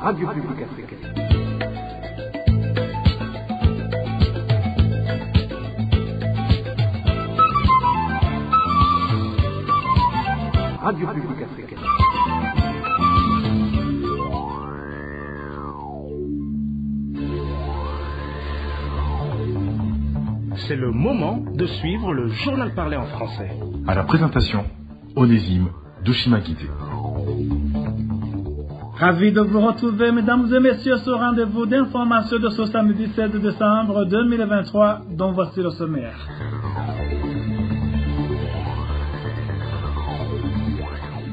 Radio Publique Africaine. Radio Publique Africaine. C'est le moment de suivre le journal parlé en français. À la présentation, Onésime Douchimakité. Ravi de vous retrouver, mesdames et messieurs, sur rendez-vous d'information de ce samedi 16 décembre 2023, dont voici le sommaire.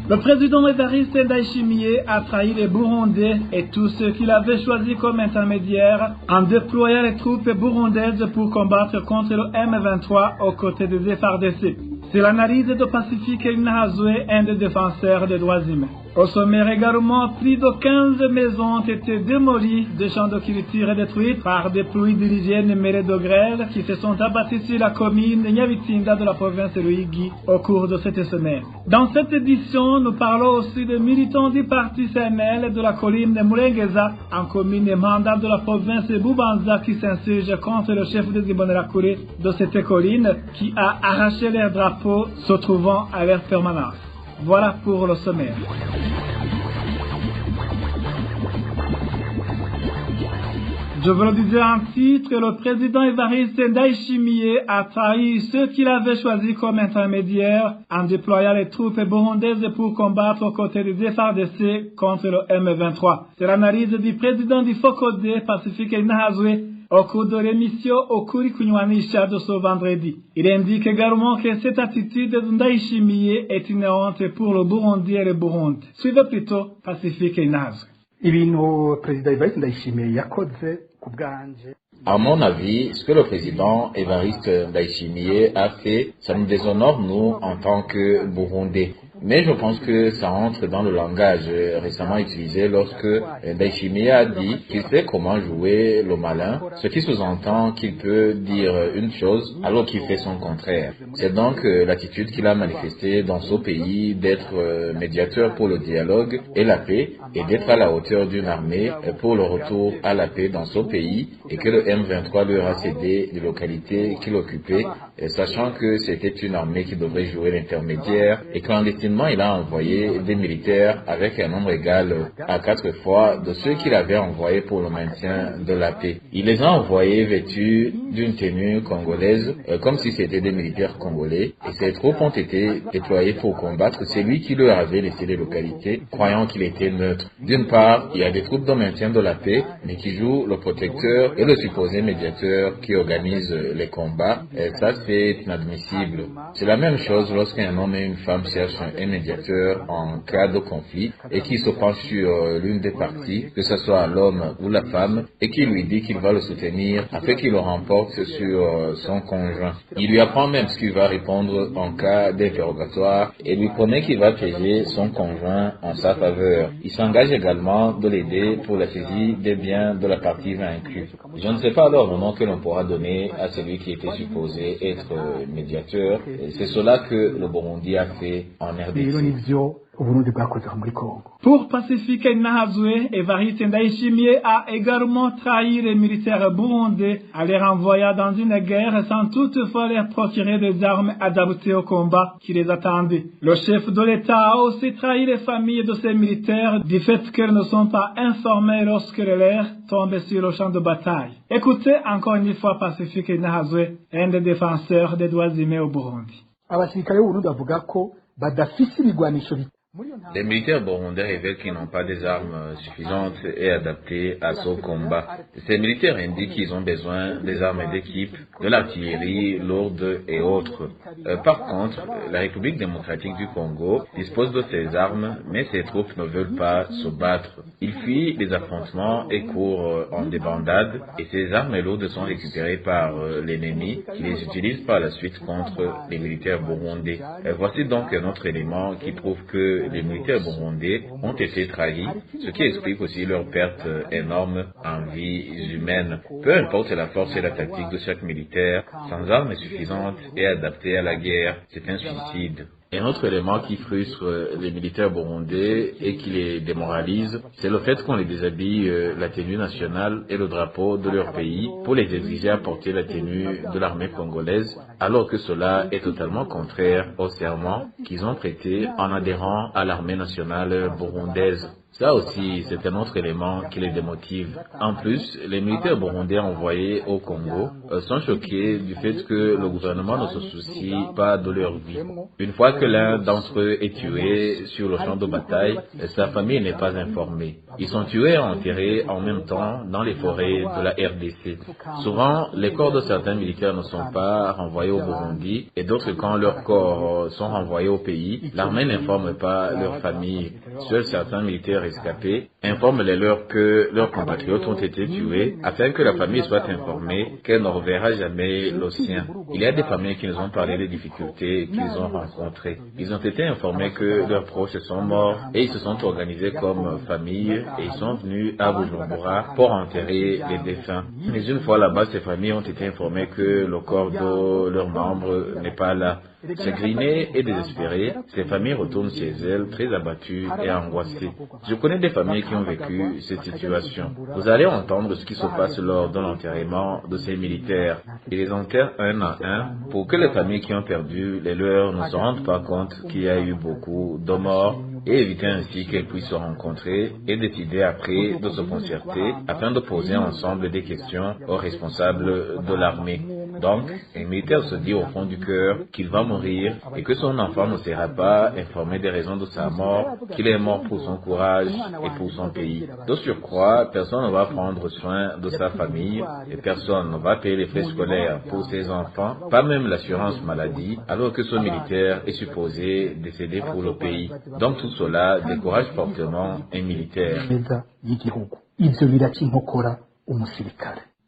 Le président Évariste Ndayishimiye a trahi les Burundais et tous ceux qu'il avait choisis comme intermédiaires en déployant les troupes burundaises pour combattre contre le M23 aux côtés des FARDC. C'est l'analyse de Pacifique Nahazwe, un des défenseurs des droits humains. Au sommaire également, plus de 15 maisons ont été démolies, des champs de culture détruits par des pluies d'hygiène mêlées de grêle qui se sont abattus sur la commune de Nyabitinda de la province de Luigi au cours de cette semaine. Dans cette édition, nous parlons aussi des militants du parti CNL de la colline de Murengeza, en commune mandat de la province de Bubanza qui s'insurge contre le chef de Zibonerakure de cette colline qui a arraché leur drapeau se trouvant à leur permanence. Voilà pour le sommaire. Je vous le disais en titre, le président Évariste Ndayishimiye a trahi ceux qu'il avait choisis comme intermédiaires en déployant les troupes burundaises pour combattre aux côtés des FARDC contre le M23. C'est l'analyse du président du FOCODE, Pacifique Nahazwe, au cours de l'émission Okuri Kunywanisha de ce vendredi. Il indique également que cette attitude de Ndayishimiye est une honte pour le Burundi et le Burundi. Suivez plutôt Pacifique Nahazwe. À mon avis, ce que le président Évariste Ndayishimiye a fait, ça nous déshonore, nous, en tant que Burundais. Mais je pense que ça entre dans le langage récemment utilisé lorsque Ndayishimiye a dit qu'il sait comment jouer le malin, ce qui sous-entend qu'il peut dire une chose alors qu'il fait son contraire. C'est donc l'attitude qu'il a manifestée dans ce pays d'être médiateur pour le dialogue et la paix et d'être à la hauteur d'une armée pour le retour à la paix dans ce pays et que le M23 lui aura cédé les localités qu'il occupait, sachant que c'était une armée qui devrait jouer l'intermédiaire et clandestinement il a envoyé des militaires avec un nombre égal à 4 fois de ceux qu'il avait envoyés pour le maintien de la paix. Il les a envoyés vêtus d'une tenue congolaise, comme si c'était des militaires congolais, et ces troupes ont été déployées pour combattre celui qui leur avait laissé les localités, croyant qu'il était neutre. D'une part, il y a des troupes de maintien de la paix, mais qui jouent le protecteur et le supposé médiateur qui organise les combats, et ça c'est inadmissible. C'est la même chose lorsqu'un homme et une femme cherchent un médiateur en cas de conflit et qui se penche sur l'une des parties, que ce soit l'homme ou la femme, et qui lui dit qu'il va le soutenir afin qu'il le remporte sur son conjoint. Il lui apprend même ce qu'il va répondre en cas d'interrogatoire et lui promet qu'il va piéger son conjoint en sa faveur. Il s'engage également de l'aider pour la saisie des biens de la partie vaincue. Je ne sais pas alors le nom que l'on pourra donner à celui qui était supposé être médiateur. C'est cela que le Burundi a fait en RDC. Pour Pacifique Nahazwe, Évariste Ndayishimiye a également trahi les militaires burundais en les renvoyant dans une guerre sans toutefois leur procurer des armes adaptées au combat qui les attendait. Le chef de l'État a aussi trahi les familles de ces militaires du fait qu'elles ne sont pas informées lorsque les leurs tombent sur le champ de bataille. Écoutez encore une fois Pacifique Nahazwe, un des défenseurs des droits humains au Burundi. Les militaires burundais révèlent qu'ils n'ont pas des armes suffisantes et adaptées à ce combat. Ces militaires indiquent qu'ils ont besoin des armes d'équipe, de l'artillerie lourde et autres. Par contre, la République démocratique du Congo dispose de ces armes, mais ses troupes ne veulent pas se battre. Ils fuient les affrontements et courent en débandade, et ces armes lourdes sont récupérées par l'ennemi qui les utilise par la suite contre les militaires burundais. Voici donc un autre élément qui prouve que les militaires burundais ont été trahis, ce qui explique aussi leur perte énorme en vies humaines. Peu importe la force et la tactique de chaque militaire, sans armes suffisantes et adaptées à la guerre, c'est un suicide. Un autre élément qui frustre les militaires burundais et qui les démoralise, c'est le fait qu'on les déshabille la tenue nationale et le drapeau de leur pays pour les exiger à porter la tenue de l'armée congolaise, alors que cela est totalement contraire au serment qu'ils ont prêté en adhérant à l'armée nationale burundaise. Ça aussi, c'est un autre élément qui les démotive. En plus, les militaires burundais envoyés au Congo sont choqués du fait que le gouvernement ne se soucie pas de leur vie. Une fois que l'un d'entre eux est tué sur le champ de bataille, sa famille n'est pas informée. Ils sont tués et enterrés en même temps dans les forêts de la RDC. Souvent, les corps de certains militaires ne sont pas renvoyés au Burundi et d'autres, quand leurs corps sont renvoyés au pays, l'armée n'informe pas leur famille. Seuls certains militaires rescapés informent les leurs que leurs compatriotes ont été tués afin que la famille soit informée qu'elle ne reverra jamais le sien. Il y a des familles qui nous ont parlé des difficultés qu'ils ont rencontrées. Ils ont été informés que leurs proches sont morts et ils se sont organisés comme famille et ils sont venus à Bujumbura pour enterrer les défunts. Mais une fois là-bas, ces familles ont été informées que le corps de leurs membres n'est pas là. Chagrinées et désespérées, ces familles retournent chez elles très abattues et angoissées. Je connais des familles qui ont vécu cette situation. Vous allez entendre ce qui se passe lors de l'enterrement de ces militaires. Ils les enterrent un à un pour que les familles qui ont perdu les leurs ne se rendent pas compte qu'il y a eu beaucoup de morts et éviter ainsi qu'elles puissent se rencontrer et décider après de se concerter afin de poser ensemble des questions aux responsables de l'armée. Donc, un militaire se dit au fond du cœur qu'il va mourir et que son enfant ne sera pas informé des raisons de sa mort, qu'il est mort pour son courage et pour son pays. De surcroît, personne ne va prendre soin de sa famille et personne ne va payer les frais scolaires pour ses enfants, pas même l'assurance maladie, alors que ce militaire est supposé décéder pour le pays. Donc tout cela décourage fortement un militaire.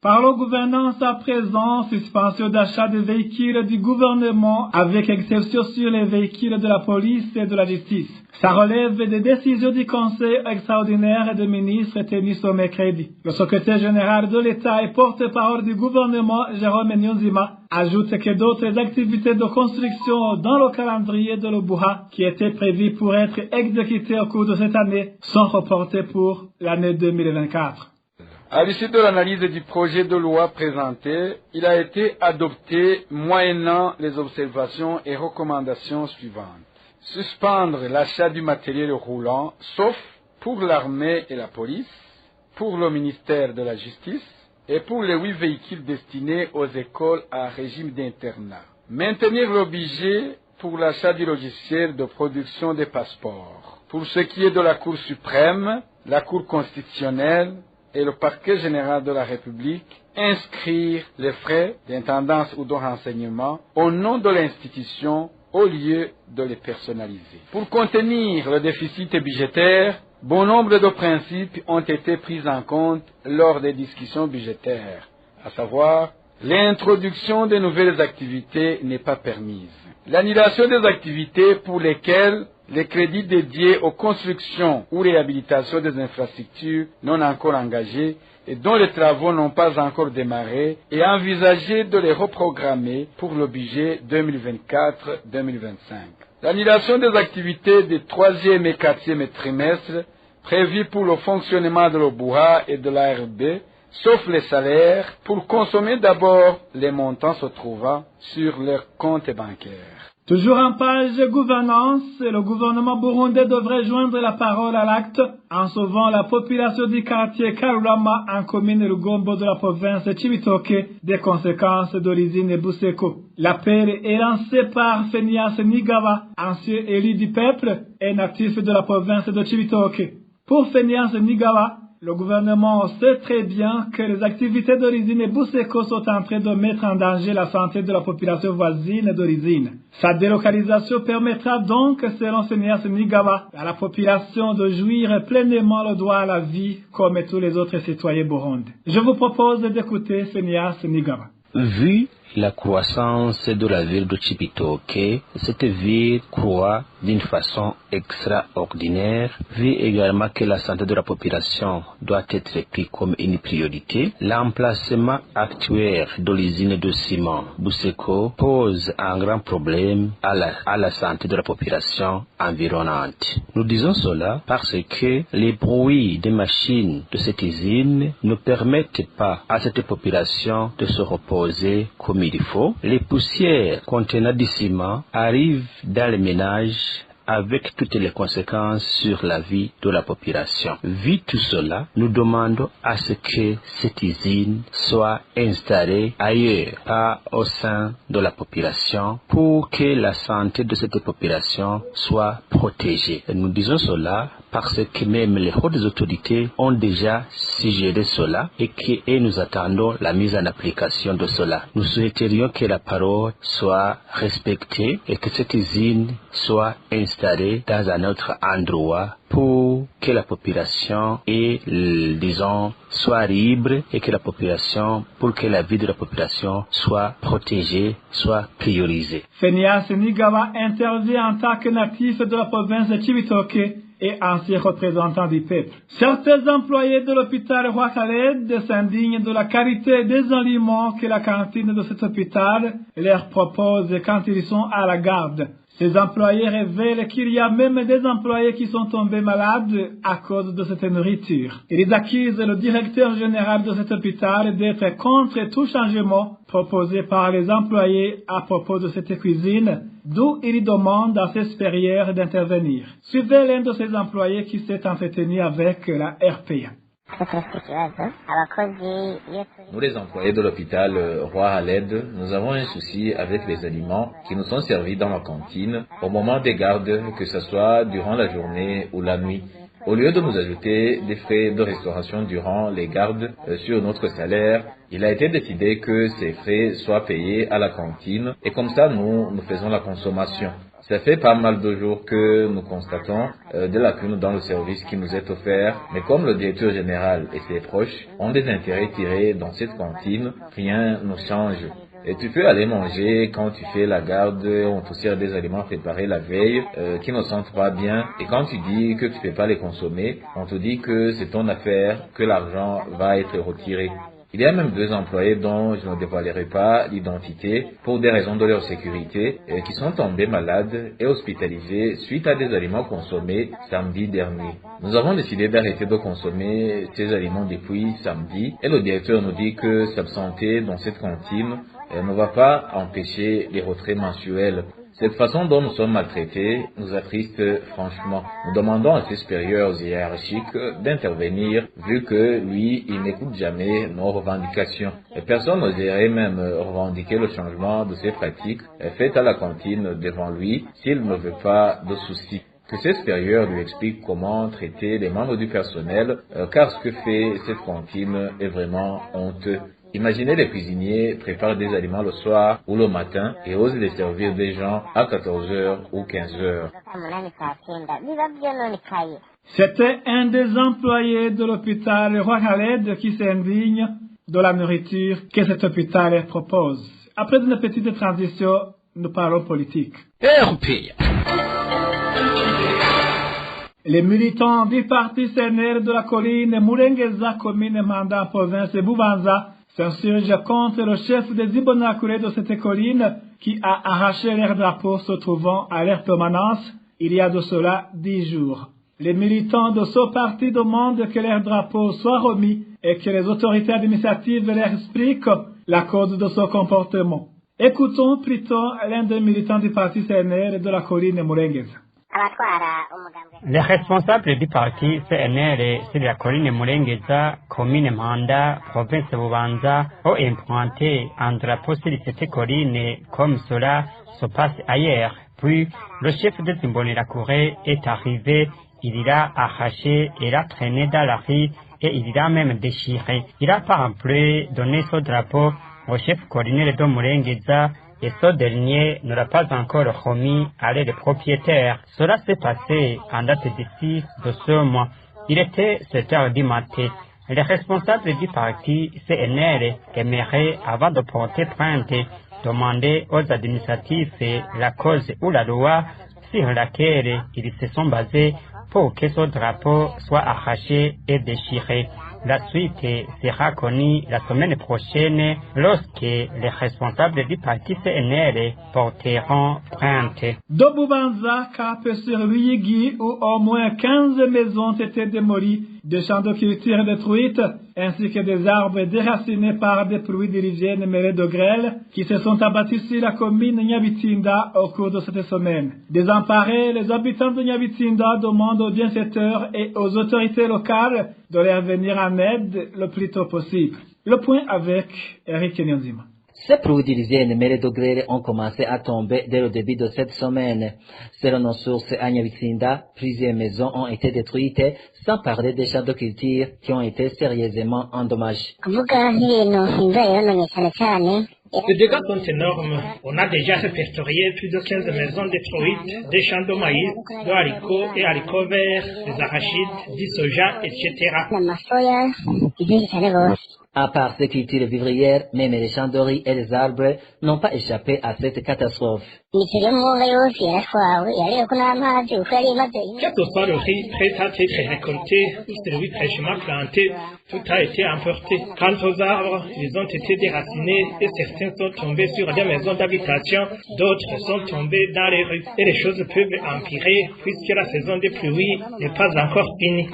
Parlons gouvernance à présent, suspension d'achat des véhicules du gouvernement avec exception sur les véhicules de la police et de la justice. Ça relève des décisions du Conseil extraordinaire des ministres tenu ce mercredi. Le secrétaire général de l'État et porte-parole du gouvernement, Jérôme Nyonzima, ajoute que d'autres activités de construction dans le calendrier de l'Obuha qui étaient prévues pour être exécutées au cours de cette année sont reportées pour l'année 2024. À l'issue de l'analyse du projet de loi présenté, il a été adopté moyennant les observations et recommandations suivantes. Suspendre l'achat du matériel roulant, sauf pour l'armée et la police, pour le ministère de la Justice et pour les 8 véhicules destinés aux écoles à régime d'internat. Maintenir le budget pour l'achat du logiciel de production des passeports. Pour ce qui est de la Cour suprême, la Cour constitutionnelle, et le parquet général de la République, inscrire les frais d'intendance ou de renseignement au nom de l'institution au lieu de les personnaliser. Pour contenir le déficit budgétaire, bon nombre de principes ont été pris en compte lors des discussions budgétaires, à savoir l'introduction de nouvelles activités n'est pas permise. L'annulation des activités pour lesquelles les crédits dédiés aux constructions ou réhabilitations des infrastructures non encore engagées et dont les travaux n'ont pas encore démarré et envisager de les reprogrammer pour le budget 2024-2025. L'annulation des activités du 3e et 4e trimestre prévues pour le fonctionnement de l'Obuha et de l'ARB, sauf les salaires, pour consommer d'abord les montants se trouvant sur leurs comptes bancaires. Toujours en page gouvernance, le gouvernement burundais devrait joindre la parole à l'acte en sauvant la population du quartier Karurama en commune Rugombo de la province Cibitoke des conséquences de l'usine Buseko. L'appel est lancé par Phineas Nigawa, ancien élu du peuple et natif de la province de Cibitoke. Pour Phineas Nigawa, le gouvernement sait très bien que les activités de l'usine Buseko sont en train de mettre en danger la santé de la population voisine de l'usine. Sa délocalisation permettra donc, selon Phineas Nigawa, à la population de jouir pleinement le droit à la vie comme tous les autres citoyens burundais. Je vous propose d'écouter Phineas Nigawa. Vu la croissance de la ville de Cibitoke, cette ville croît d'une façon extraordinaire, vu également que la santé de la population doit être prise comme une priorité. L'emplacement actuel de l'usine de ciment Buseko pose un grand problème à la santé de la population environnante. Nous disons cela parce que les bruits des machines de cette usine ne permettent pas à cette population de se reposer comme il faut. Les poussières contenant du ciment arrivent dans les ménages avec toutes les conséquences sur la vie de la population. Vu tout cela, nous demandons à ce que cette usine soit installée ailleurs, pas au sein de la population, pour que la santé de cette population soit protégée. Et nous disons cela parce que même les hautes autorités ont déjà suggéré cela et nous attendons la mise en application de cela. Nous souhaiterions que la parole soit respectée et que cette usine soit installée dans un autre endroit pour que la population soit libre et que pour que la vie de la population soit protégée, soit priorisée. Phineas Nigawa intervient en tant que natif de la province de Cibitoke et ancien représentant du peuple. Certains employés de l'hôpital Roi Khaled s'indignent de la qualité des aliments que la cantine de cet hôpital leur propose quand ils sont à la garde. Ces employés révèlent qu'il y a même des employés qui sont tombés malades à cause de cette nourriture. Ils accusent le directeur général de cet hôpital d'être contre tout changement proposé par les employés à propos de cette cuisine, d'où ils demandent à ses supérieurs d'intervenir. Suivez l'un de ces employés qui s'est entretenu avec la RPA. Nous, les employés de l'hôpital Roi Khaled, nous avons un souci avec les aliments qui nous sont servis dans la cantine au moment des gardes, que ce soit durant la journée ou la nuit. Au lieu de nous ajouter des frais de restauration durant les gardes sur notre salaire, il a été décidé que ces frais soient payés à la cantine et comme ça nous faisons la consommation. Ça fait pas mal de jours que nous constatons des lacunes dans le service qui nous est offert, mais comme le directeur général et ses proches ont des intérêts tirés dans cette cantine, rien ne change. Et tu peux aller manger quand tu fais la garde, on te sert des aliments préparés la veille qui ne sentent pas bien, et quand tu dis que tu ne peux pas les consommer, on te dit que c'est ton affaire, que l'argent va être retiré. Il y a même 2 employés dont je ne dévoilerai pas l'identité pour des raisons de leur sécurité qui sont tombés malades et hospitalisés suite à des aliments consommés samedi dernier. Nous avons décidé d'arrêter de consommer ces aliments depuis samedi et le directeur nous dit que s'absenter dans cette cantine ne va pas empêcher les retraits mensuels. Cette façon dont nous sommes maltraités nous attriste franchement. Nous demandons à ses supérieurs hiérarchiques d'intervenir vu que lui, il n'écoute jamais nos revendications. Et personne n'oserait même revendiquer le changement de ces pratiques faites à la cantine devant lui s'il ne veut pas de soucis. Que ses supérieurs lui expliquent comment traiter les membres du personnel car ce que fait cette cantine est vraiment honteux. Imaginez les cuisiniers préparent des aliments le soir ou le matin et osent les servir des gens à 14h ou 15h. C'était un des employés de l'hôpital Roi Khaled qui s'indigne de la nourriture que cet hôpital propose. Après une petite transition, nous parlons politique. Les militants du parti CNL de la colline Murengeza, commune Manda, province de Bubanza, s'insurgent contre le chef des Imbonerakure de cette colline qui a arraché leur drapeau se trouvant à leur permanence il y a de cela 10 jours. Les militants de ce parti demandent que leur drapeau soit remis et que les autorités administratives leur expliquent la cause de ce comportement. Écoutons plutôt l'un des militants du parti CNL de la colline Murengeza. Les responsables du parti CNL sur la colline Murengeza, commune Manda, province de Bubanza, ont implanté un drapeau sur cette colline comme cela se passe ailleurs. Puis, le chef de Imbonerakure est arrivé, il l'a arraché, il l'a traîné dans la rue et il l'a même déchiré. Il a par exemple donné ce drapeau au chef colonel de Murengeza et ce dernier ne l'a pas encore remis à les propriétaires. Cela s'est passé en date du 6 de ce mois. Il était 7 heures du matin. Les responsables du parti CNR aimeraient, avant de porter plainte, demander aux administratifs la cause ou la loi sur laquelle ils se sont basés pour que ce drapeau soit arraché et déchiré. La suite sera connue la semaine prochaine lorsque les responsables du parti CNR porteront plainte. De Bubanza, Cap sur Ruyigi, où au moins 15 maisons ont été démolies, des champs de culture détruites, ainsi que des arbres déracinés par des pluies diluviennes mêlées de grêle qui se sont abattus sur la commune Nyabitinda au cours de cette semaine. Désemparés, les habitants de Nyabitinda demandent aux bienfaiteurs et aux autorités locales de leur venir en aide le plus tôt possible. Le point avec Eric Nyonzima. Ces pluies diluviennes mêlées de grêle ont commencé à tomber dès le début de cette semaine. Selon nos sources à Nyabitinda, plusieurs maisons ont été détruites, sans parler des champs de culture qui ont été sérieusement endommagés. Les dégâts sont énormes. On a déjà répertorié plus de 15 maisons détruites, des champs de maïs, de haricots et haricots verts, des arachides, du soja, etc. À part ces cultures vivrières, même les champs de riz et les arbres n'ont pas échappé à cette catastrophe. Quel que soit le riz prêt à être récolté, celui fraîchement planté, tout a été emporté. Quant aux arbres, ils ont été déracinés et certains sont tombés sur des maisons d'habitation, d'autres sont tombés dans les rues. Et les choses peuvent empirer puisque la saison des pluies n'est pas encore finie.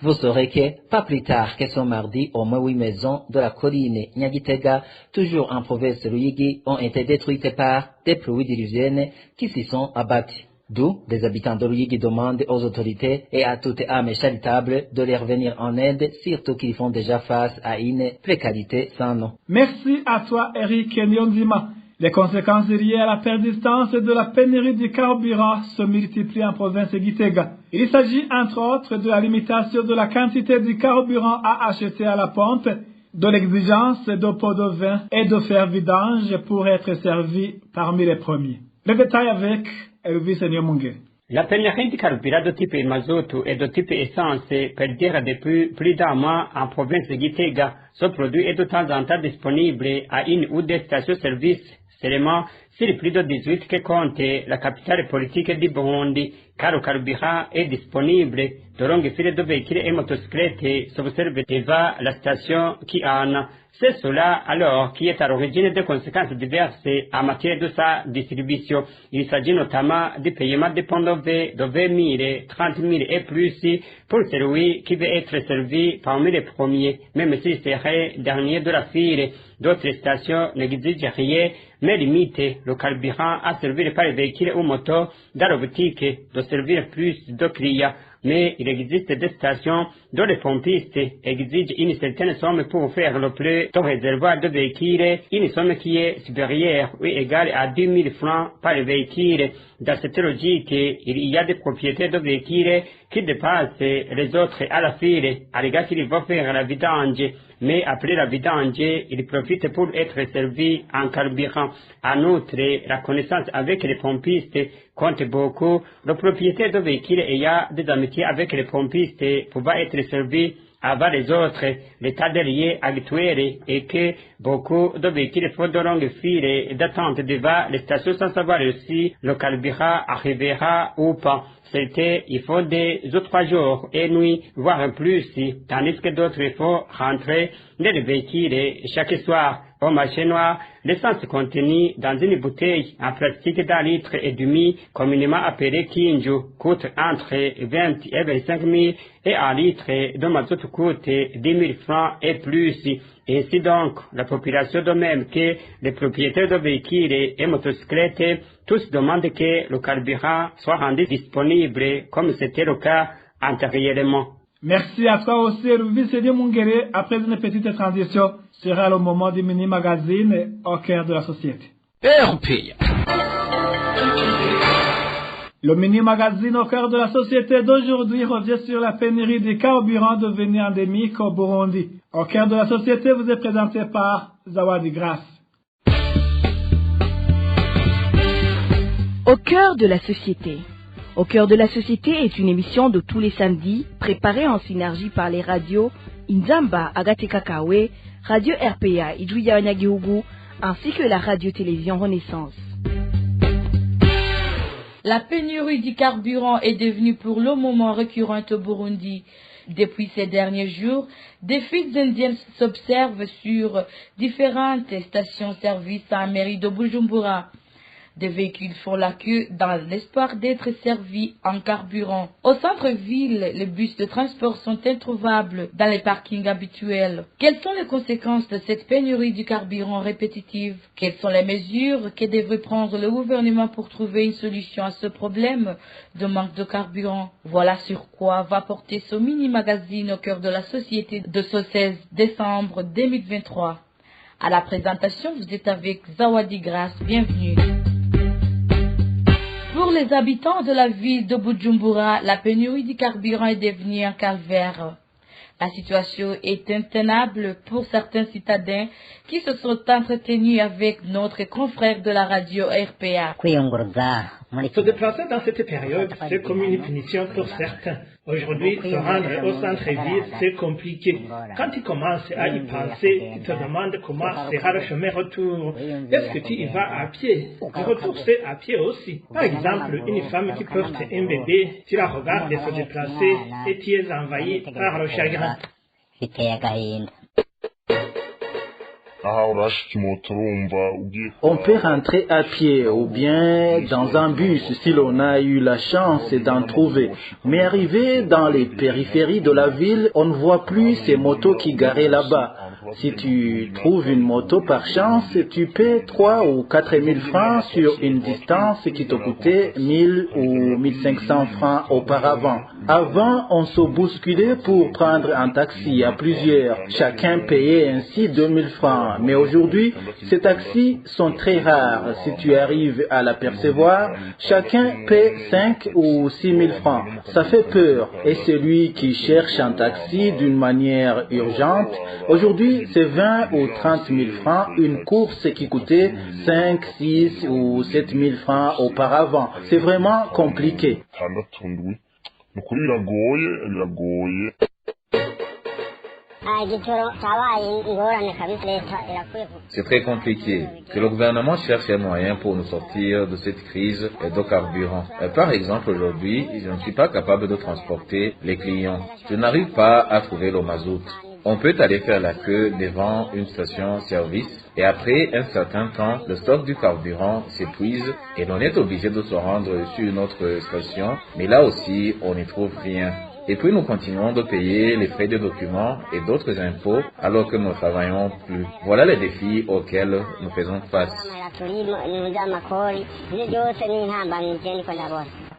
Vous saurez que, pas plus tard que ce mardi, au moins 8 maisons de la colline Nyagitega, toujours en province Ruyigi, ont été détruites par des pluies diluviennes qui s'y sont abattues. D'où les habitants de Ruyigi demandent aux autorités et à toute âme charitable de leur venir en aide, surtout qu'ils font déjà face à une précarité sans nom. Merci à toi, Eric Nyonzima. Les conséquences liées à la persistance de la pénurie du carburant se multiplient en province Gitega. Il s'agit entre autres de la limitation de la quantité du carburant à acheter à la pompe, de l'exigence de pots de vin et de faire vidange pour être servi parmi les premiers. Le détail avec Elvis Nyomungé. La pénurie de carburant de type mazout et de type essence perdure depuis plus d'un mois en province de Gitega. Ce produit est de temps en temps disponible à une ou deux stations-service seulement sur plus de 18 que compte la capitale politique du Burundi, car le carburant est disponible. De longues files de véhicules et motocyclettes s'observent devant la station qui en a. C'est cela alors qui est à l'origine des conséquences diverses en matière de sa distribution. Il s'agit notamment du paiement des points de 20 000, 30 000 et plus pour celui qui veut être servi parmi les premiers, même s'il serait dernier de la file. D'autres stations n'exigent rien, mais limitent le carburant à servir par les véhicules ou motos dans la boutique de servir plus de clients. Mais il existe des stations dont les pompistes exigent une certaine somme pour faire le plus de réservoir de véhicules, une somme qui est supérieure ou égale à 10 000 francs par véhicule. Dans cette logique, il y a des propriétaires de véhicules qui dépassent les autres à la file, à l'égard qu'ils vont faire la vidange. Mais après la vidange, ils profitent pour être servis en carburant. En outre, la connaissance avec les pompistes compte beaucoup. Le propriétaire de véhicules ayant des amitiés avec les pompistes pouvant être servis avant les autres. L'état de lié actuel est que beaucoup de véhicules font de longues files d'attente devant les stations sans savoir si le carburant arrivera ou pas. C'était, il faut des 3 jours et nuits, voire plus, tandis que d'autres font rentrer dans les véhicules chaque soir. Au marché noir, l'essence contenue dans une bouteille en plastique d'1 litre et demi, communément appelée Kinju, coûte entre 20 et 25 000 et 1 litre de mazout coûte 10 000 francs et plus. Ainsi donc, la population de même que les propriétaires de véhicules et motocyclettes, tous demandent que le carburant soit rendu disponible comme c'était le cas antérieurement. Merci à toi aussi, Elvis Nyomungé. Après une petite transition, sera le moment du mini-magazine au cœur de la société. Le mini-magazine au cœur de la société d'aujourd'hui revient sur la pénurie des carburants devenue endémique au Burundi. Au cœur de la société vous est présenté par Zawadi Grasse. Au cœur de la société. Au cœur de la société est une émission de tous les samedis, préparée en synergie par les radios Inzamba Agatekakawe, Radio RPA Idjouya Onyagihugu, ainsi que la radio-télévision Renaissance. La pénurie du carburant est devenue pour le moment récurrente au Burundi. Depuis ces derniers jours, des fuites indiennes s'observent sur différentes stations-service à la mairie de Bujumbura. Des véhicules font la queue dans l'espoir d'être servis en carburant. Au centre-ville, les bus de transport sont introuvables dans les parkings habituels. Quelles sont les conséquences de cette pénurie du carburant répétitive? Quelles sont les mesures que devrait prendre le gouvernement pour trouver une solution à ce problème de manque de carburant? Voilà sur quoi va porter ce mini-magazine au cœur de la société de ce 16 décembre 2023. À la présentation, vous êtes avec Zawadi Grasse. Bienvenue. Pour les habitants de la ville de Bujumbura, la pénurie du carburant est devenue un calvaire. La situation est intenable pour certains citadins qui se sont entretenus avec notre confrère de la radio RPA. Se déplacer dans cette période, c'est comme une punition pour certains. Aujourd'hui, se rendre au centre-ville, c'est compliqué. Quand tu commences à y penser, tu te demandes comment sera le chemin retour. Est-ce que tu y vas à pied? Le retour, c'est à pied aussi. Par exemple, une femme qui porte un bébé, tu la regardes se déplacer et tu es envahi par le chagrin. On peut rentrer à pied ou bien dans un bus si l'on a eu la chance d'en trouver. Mais arrivé dans les périphéries de la ville, on ne voit plus ces motos qui garent là-bas. Si tu trouves une moto par chance, tu paies 3 ou 4 000 francs sur une distance qui te coûtait 1000 ou 1500 francs auparavant. Avant, on se bousculait pour prendre un taxi à plusieurs. Chacun payait ainsi 2000 francs. Mais aujourd'hui, ces taxis sont très rares. Si tu arrives à l'apercevoir, chacun paie 5 ou 6 000 francs. Ça fait peur. Et celui qui cherche un taxi d'une manière urgente, aujourd'hui, c'est 20 ou 30 000 francs une course qui coûtait 5, 6 ou 7 000 francs auparavant. C'est vraiment compliqué. C'est très compliqué. Que le gouvernement cherche un moyen pour nous sortir de cette crise de carburant. Par exemple, aujourd'hui, je ne suis pas capable de transporter les clients. Je n'arrive pas à trouver le mazout. On peut aller faire la queue devant une station-service et après un certain temps, le stock du carburant s'épuise et l'on est obligé de se rendre sur une autre station. Mais là aussi, on n'y trouve rien. Et puis nous continuons de payer les frais de documents et d'autres impôts alors que nous ne travaillons plus. Voilà les défis auxquels nous faisons face.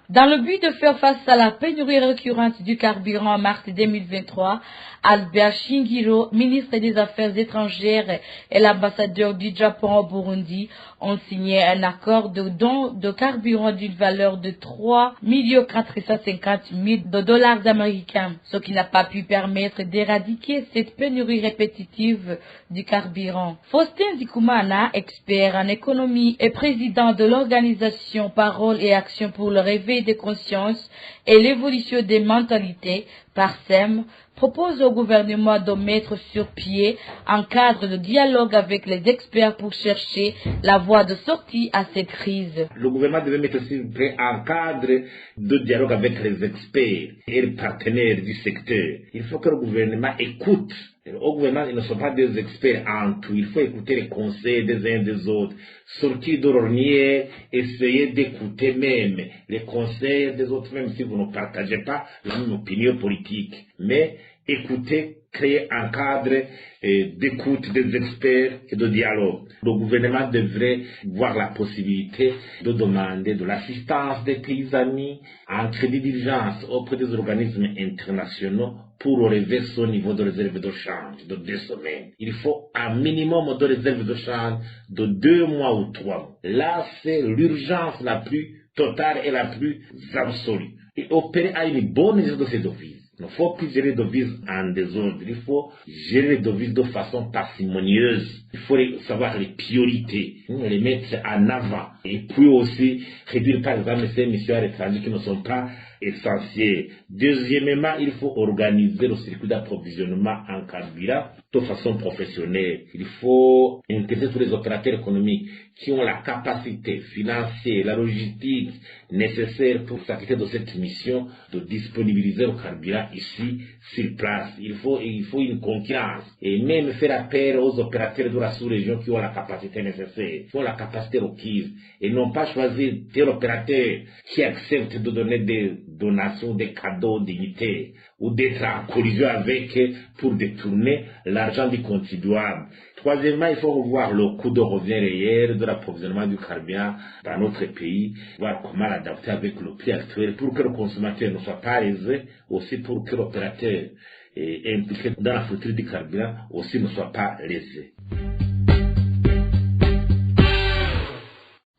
Dans le but de faire face à la pénurie récurrente du carburant en mars 2023, Albert Shingiro, ministre des Affaires étrangères et l'ambassadeur du Japon au Burundi, ont signé un accord de don de carburant d'une valeur de 3 450 000 $ américains, ce qui n'a pas pu permettre d'éradiquer cette pénurie répétitive du carburant. Faustin Zikumana, expert en économie et président de l'organisation Parole et Action pour le réveil des consciences et l'évolution des mentalités, PARSEM, propose au gouvernement de mettre sur pied un cadre de dialogue avec les experts pour chercher la voie de sortie à cette crise. Le gouvernement devait mettre sur pied un cadre de dialogue avec les experts et les partenaires du secteur. Il faut que le gouvernement écoute. Au gouvernement, ils ne sont pas des experts en tout. Il faut écouter les conseils des uns des autres. Sortir de l'ornière, essayer d'écouter même les conseils des autres, même si vous ne partagez pas la même opinion politique. Mais écoutez, créer un cadre d'écoute des experts et de dialogue. Le gouvernement devrait voir la possibilité de demander de l'assistance des pays amis en crédit d'urgence auprès des organismes internationaux pour relever son niveau de réserve de change de 2 semaines. Il faut un minimum de réserve de change de 2 mois ou 3 mois. Là, c'est l'urgence la plus totale et la plus absolue. Et opérer à une bonne gestion de ces devises. Il ne faut plus gérer les devises en désordre. Il faut gérer les devises de façon parcimonieuse. Il faut savoir les priorités, les mettre en avant. Et puis aussi réduire par exemple ces émissions à l'étranger qui ne sont pas essentielles. Deuxièmement, il faut organiser le circuit d'approvisionnement en carburant de façon professionnelle. Il faut intégrer tous les opérateurs économiques qui ont la capacité financière, la logistique nécessaire pour s'acquitter de cette mission de disponibiliser le carburant ici sur place. Il faut une concurrence et même faire appel aux opérateurs de la sous-région qui ont la capacité nécessaire, qui ont la capacité requise et non pas choisir tel opérateur qui accepte de donner des donations, des cadeaux dignitaires ou d'être en collision avec pour détourner l'argent du contribuable. Troisièmement, il faut revoir le coût de revient réel de l'approvisionnement du carburant dans notre pays, voir comment l'adapter avec le prix actuel pour que le consommateur ne soit pas lésé, aussi pour que l'opérateur impliqué dans la fourniture du carburant aussi ne soit pas lésé.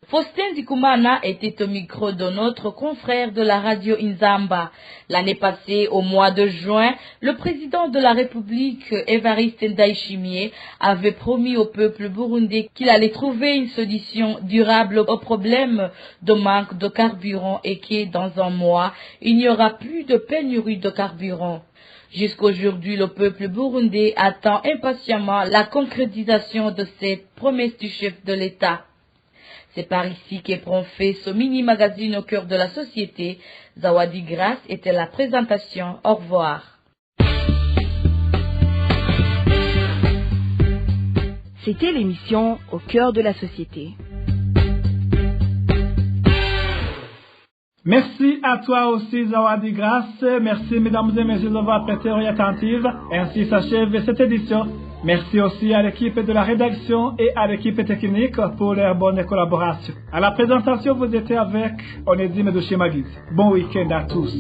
Faustin Dikumana était au micro de notre confrère de la radio Inzamba. L'année passée, au mois de juin, le président de la République, Évariste Ndayishimiye, avait promis au peuple burundais qu'il allait trouver une solution durable au problème de manque de carburant et que dans un mois, il n'y aura plus de pénurie de carburant. Jusqu'aujourd'hui, le peuple burundais attend impatiemment la concrétisation de cette promesse du chef de l'État. C'est par ici qu'est prend fait ce mini-magazine au cœur de la société. Zawadi Grace était la présentation. Au revoir. C'était l'émission Au cœur de la société. Merci à toi aussi, Zawadi Grace. Merci, mesdames et messieurs, d'avoir prêté oreille attentive. Ainsi s'achève cette édition. Merci aussi à l'équipe de la rédaction et à l'équipe technique pour leur bonne collaboration. À la présentation, vous étiez avec Onésime Douchimagis. Bon week-end à tous.